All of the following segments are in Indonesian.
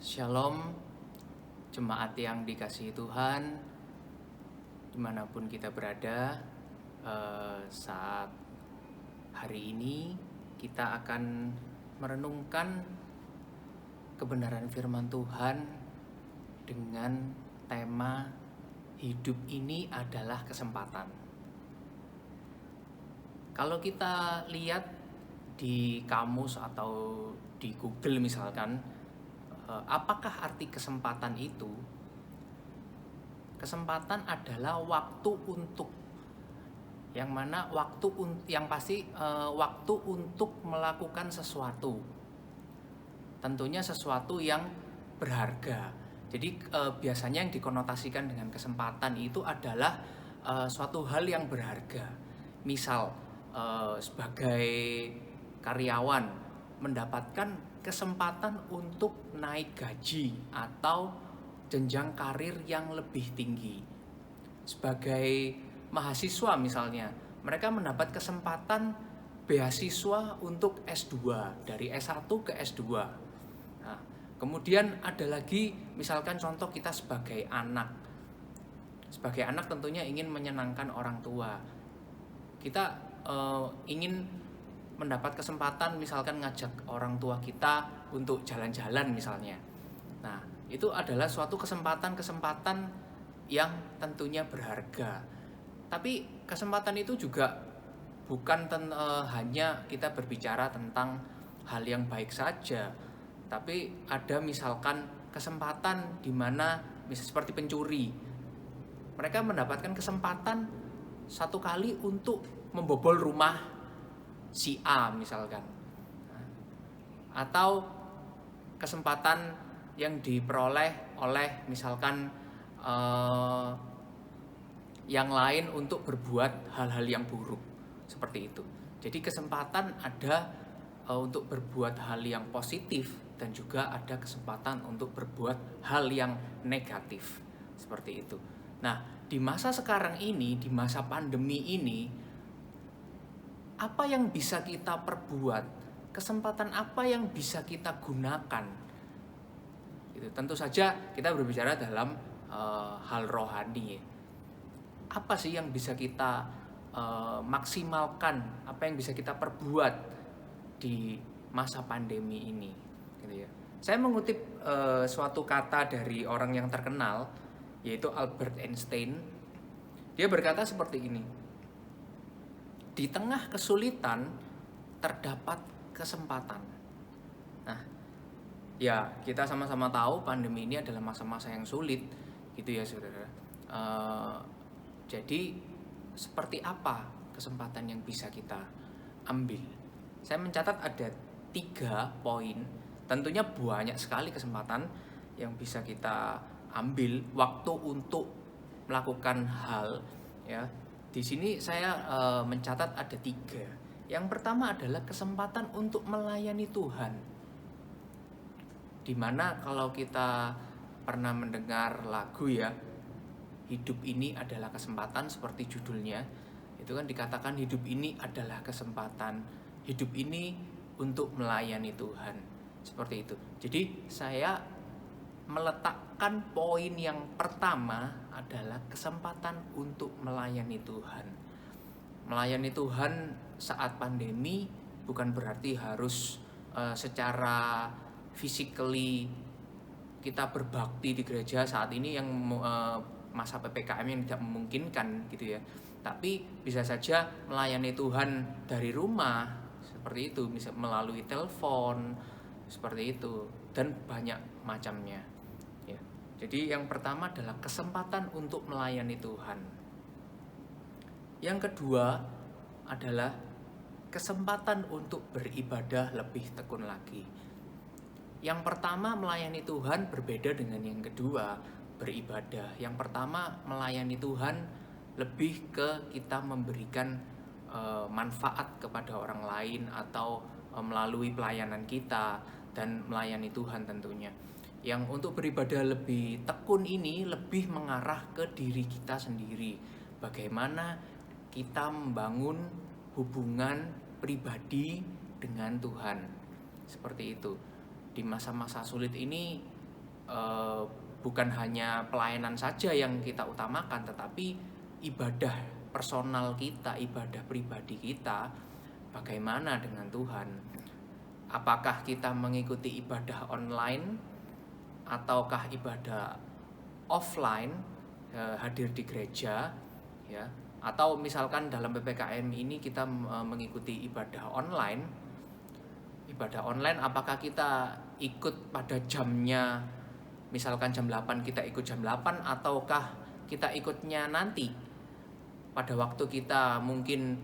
Shalom, jemaat yang dikasihi Tuhan, dimanapun kita berada. Saat hari ini kita akan merenungkan kebenaran firman Tuhan dengan tema hidup ini adalah kesempatan. Kalau kita lihat di kamus atau di Google misalkan, apakah arti kesempatan itu? Kesempatan adalah waktu untuk, yang mana waktu untuk melakukan sesuatu. Tentunya sesuatu yang berharga. Jadi biasanya yang dikonotasikan dengan kesempatan itu adalah suatu hal yang berharga. Misal sebagai karyawan mendapatkan kesempatan untuk naik gaji atau jenjang karir yang lebih tinggi. Sebagai mahasiswa misalnya, mereka mendapat kesempatan beasiswa untuk S2, dari S1 ke S2. Nah, kemudian ada lagi misalkan contoh kita sebagai anak. Sebagai anak tentunya ingin menyenangkan orang tua. Kita ingin mendapat kesempatan misalkan ngajak orang tua kita untuk jalan-jalan misalnya. Nah, itu adalah suatu kesempatan-kesempatan yang tentunya berharga. Tapi kesempatan itu juga bukan hanya kita berbicara tentang hal yang baik saja. Tapi ada misalkan kesempatan di mana seperti pencuri. Mereka mendapatkan kesempatan satu kali untuk membobol rumah si A misalkan. Atau kesempatan yang diperoleh oleh misalkan yang lain untuk berbuat hal-hal yang buruk seperti itu. Jadi kesempatan ada untuk berbuat hal yang positif dan juga ada kesempatan untuk berbuat hal yang negatif seperti itu. Nah, di masa sekarang ini, di masa pandemi ini, apa yang bisa kita perbuat? Kesempatan apa yang bisa kita gunakan? Itu tentu saja kita berbicara dalam hal rohani. Apa sih yang bisa kita maksimalkan? Apa yang bisa kita perbuat di masa pandemi ini? Gitu ya. Saya mengutip suatu kata dari orang yang terkenal, yaitu Albert Einstein. Dia berkata seperti ini: di tengah kesulitan terdapat kesempatan. Nah, ya kita sama-sama tahu pandemi ini adalah masa-masa yang sulit, gitu ya saudara. Jadi seperti apa kesempatan yang bisa kita ambil? Saya mencatat ada 3 poin. Tentunya banyak sekali kesempatan yang bisa kita ambil, waktu untuk melakukan hal, ya. Di sini saya mencatat ada 3. Yang pertama adalah kesempatan untuk melayani Tuhan. Dimana kalau kita pernah mendengar lagu ya, hidup ini adalah kesempatan, seperti judulnya, itu kan dikatakan hidup ini adalah kesempatan, hidup ini untuk melayani Tuhan, seperti itu. Jadi saya meletakkan poin yang pertama adalah kesempatan untuk melayani Tuhan. Melayani Tuhan saat pandemi bukan berarti harus secara physically kita berbakti di gereja saat ini yang masa PPKM yang tidak memungkinkan gitu ya. Tapi bisa saja melayani Tuhan dari rumah seperti itu, bisa melalui telepon seperti itu, dan banyak macamnya ya. Jadi yang pertama adalah kesempatan untuk melayani Tuhan. Yang kedua adalah kesempatan untuk beribadah lebih tekun lagi. Yang pertama melayani Tuhan berbeda dengan yang kedua beribadah. Yang pertama melayani Tuhan lebih ke kita memberikan manfaat kepada orang lain atau melalui pelayanan kita dan melayani Tuhan tentunya. Yang untuk beribadah lebih tekun ini lebih mengarah ke diri kita sendiri. Bagaimana kita membangun hubungan pribadi dengan Tuhan. Seperti itu. Di masa-masa sulit ini eh, bukan hanya pelayanan saja yang kita utamakan, tetapi ibadah personal kita, ibadah pribadi kita, bagaimana dengan Tuhan. Apakah kita mengikuti ibadah online ataukah ibadah offline, hadir di gereja, ya, atau misalkan dalam PPKM ini kita mengikuti ibadah online. Ibadah online apakah kita ikut pada jamnya, misalkan jam 8 kita ikut jam 8, ataukah kita ikutnya nanti pada waktu kita mungkin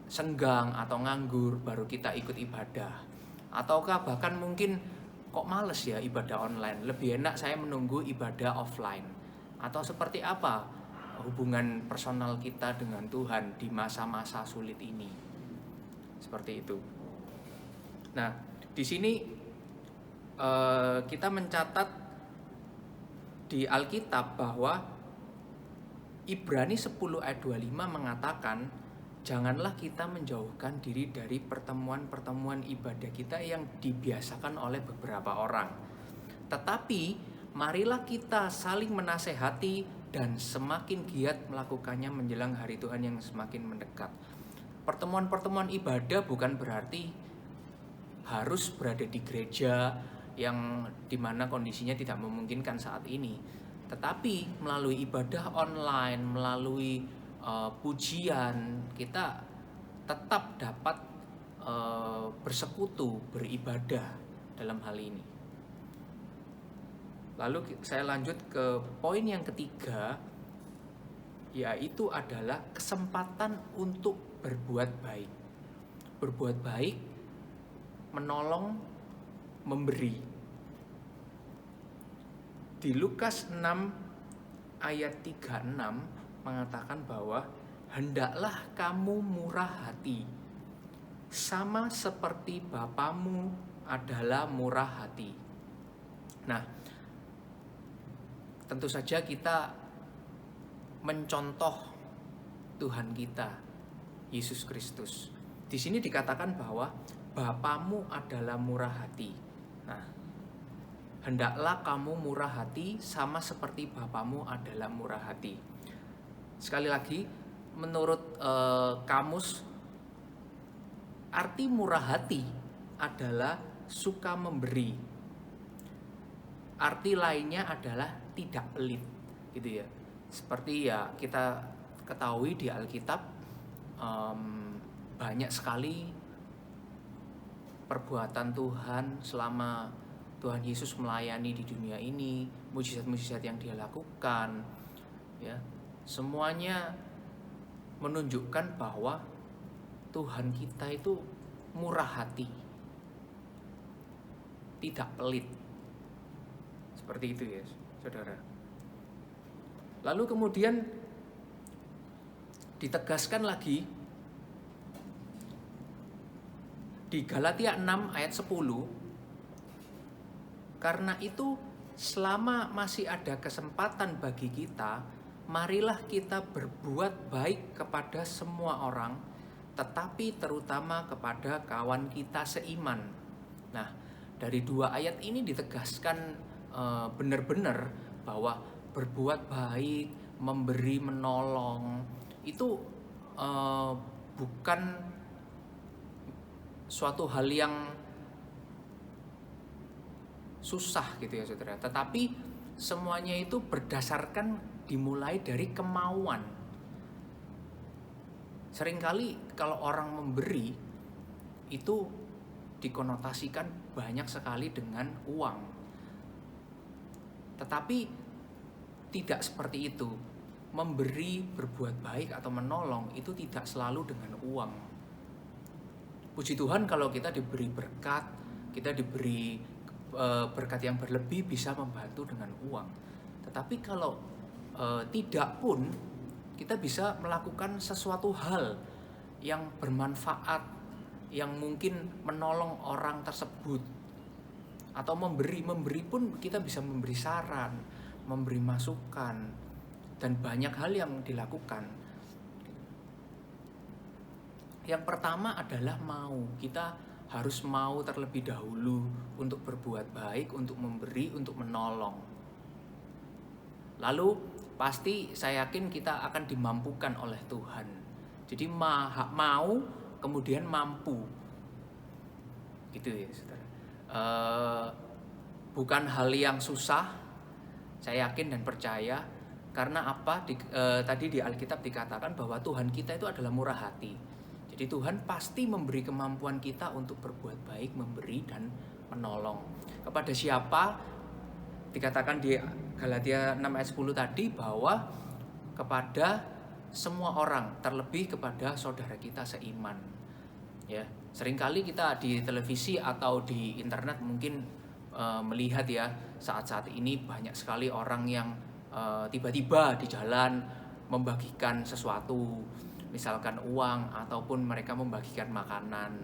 senggang atau nganggur baru kita ikut ibadah, ataukah bahkan mungkin kok males ya ibadah online, lebih enak saya menunggu ibadah offline, atau seperti apa hubungan personal kita dengan Tuhan di masa-masa sulit ini, seperti itu. Nah, di sini kita mencatat di Alkitab bahwa Ibrani 10 ayat 25 mengatakan, janganlah kita menjauhkan diri dari pertemuan-pertemuan ibadah kita yang dibiasakan oleh beberapa orang. Tetapi marilah kita saling menasehati dan semakin giat melakukannya menjelang hari Tuhan yang semakin mendekat. Pertemuan-pertemuan ibadah bukan berarti harus berada di gereja yang dimana kondisinya tidak memungkinkan saat ini. Tetapi melalui ibadah online, melalui pujian, kita tetap dapat bersekutu, beribadah dalam hal ini. Lalu saya lanjut ke poin yang ketiga, yaitu adalah kesempatan untuk berbuat baik. Berbuat baik, menolong, memberi. Di Lukas 6 ayat 36 mengatakan bahwa hendaklah kamu murah hati, sama seperti Bapamu adalah murah hati. Nah, tentu saja kita mencontoh Tuhan kita, Yesus Kristus. Di sini dikatakan bahwa Bapamu adalah murah hati. Nah, hendaklah kamu murah hati sama seperti Bapamu adalah murah hati. Sekali lagi, menurut kamus, arti murah hati adalah suka memberi. Arti lainnya adalah tidak pelit, gitu ya. Seperti ya kita ketahui di Alkitab, banyak sekali perbuatan Tuhan selama Tuhan Yesus melayani di dunia ini, mujizat-mujizat yang Dia lakukan, ya, semuanya menunjukkan bahwa Tuhan kita itu murah hati, tidak pelit, seperti itu ya, saudara. Lalu kemudian ditegaskan lagi di Galatia 6 ayat 10, karena itu selama masih ada kesempatan bagi kita, marilah kita berbuat baik kepada semua orang, tetapi terutama kepada kawan kita seiman. Nah, dari dua ayat ini ditegaskan benar-benar bahwa berbuat baik, memberi, menolong itu bukan suatu hal yang susah gitu ya saudara, tetapi semuanya itu berdasarkan dimulai dari kemauan. Seringkali kalau orang memberi itu dikonotasikan banyak sekali dengan uang, tetapi tidak seperti itu. Memberi, berbuat baik atau menolong itu tidak selalu dengan uang. Puji Tuhan kalau kita diberi berkat, kita diberi berkat yang berlebih bisa membantu dengan uang. Tetapi kalau tidak pun, kita bisa melakukan sesuatu hal yang bermanfaat, yang mungkin menolong orang tersebut. Atau memberi pun kita bisa memberi saran, memberi masukan, dan banyak hal yang dilakukan. Yang pertama adalah mau, kita harus mau terlebih dahulu untuk berbuat baik, untuk memberi, untuk menolong. Lalu pasti saya yakin kita akan dimampukan oleh Tuhan. Jadi mau kemudian mampu, gitu ya saudara. Bukan hal yang susah, saya yakin dan percaya. Karena apa? Tadi di Alkitab dikatakan bahwa Tuhan kita itu adalah murah hati. Jadi Tuhan pasti memberi kemampuan kita untuk berbuat baik, memberi dan menolong. Kepada siapa? Dikatakan di Galatia 6 ayat 10 tadi bahwa kepada semua orang, terlebih kepada saudara kita seiman. Ya, seringkali kita di televisi atau di internet mungkin melihat ya, saat-saat ini banyak sekali orang yang tiba-tiba di jalan membagikan sesuatu, misalkan uang ataupun mereka membagikan makanan.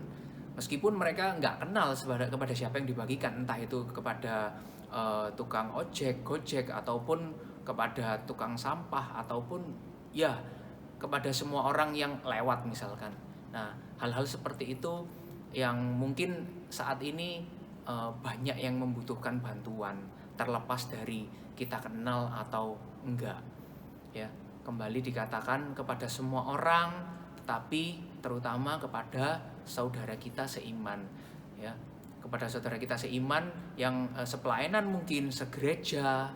Meskipun mereka nggak kenal kepada siapa yang dibagikan, entah itu kepada tukang ojek, gojek, ataupun kepada tukang sampah, ataupun ya kepada semua orang yang lewat misalkan. Nah, hal-hal seperti itu yang mungkin saat ini banyak yang membutuhkan bantuan, terlepas dari kita kenal atau enggak. Ya, kembali dikatakan kepada semua orang, tetapi terutama kepada saudara kita seiman. Ya, kepada saudara kita seiman yang sepelayanan mungkin segereja,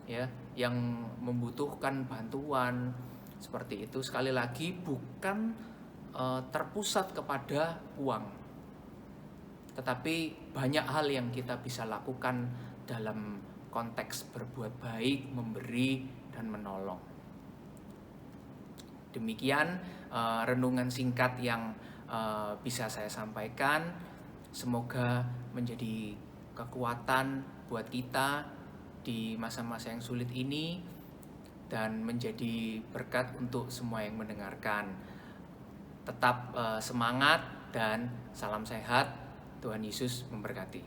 ya, yang membutuhkan bantuan seperti itu. Sekali lagi bukan terpusat kepada uang, tetapi banyak hal yang kita bisa lakukan dalam konteks berbuat baik, memberi dan menolong. Demikian renungan singkat yang bisa saya sampaikan. Semoga menjadi kekuatan buat kita di masa-masa yang sulit ini dan menjadi berkat untuk semua yang mendengarkan. Tetap semangat dan salam sehat. Tuhan Yesus memberkati.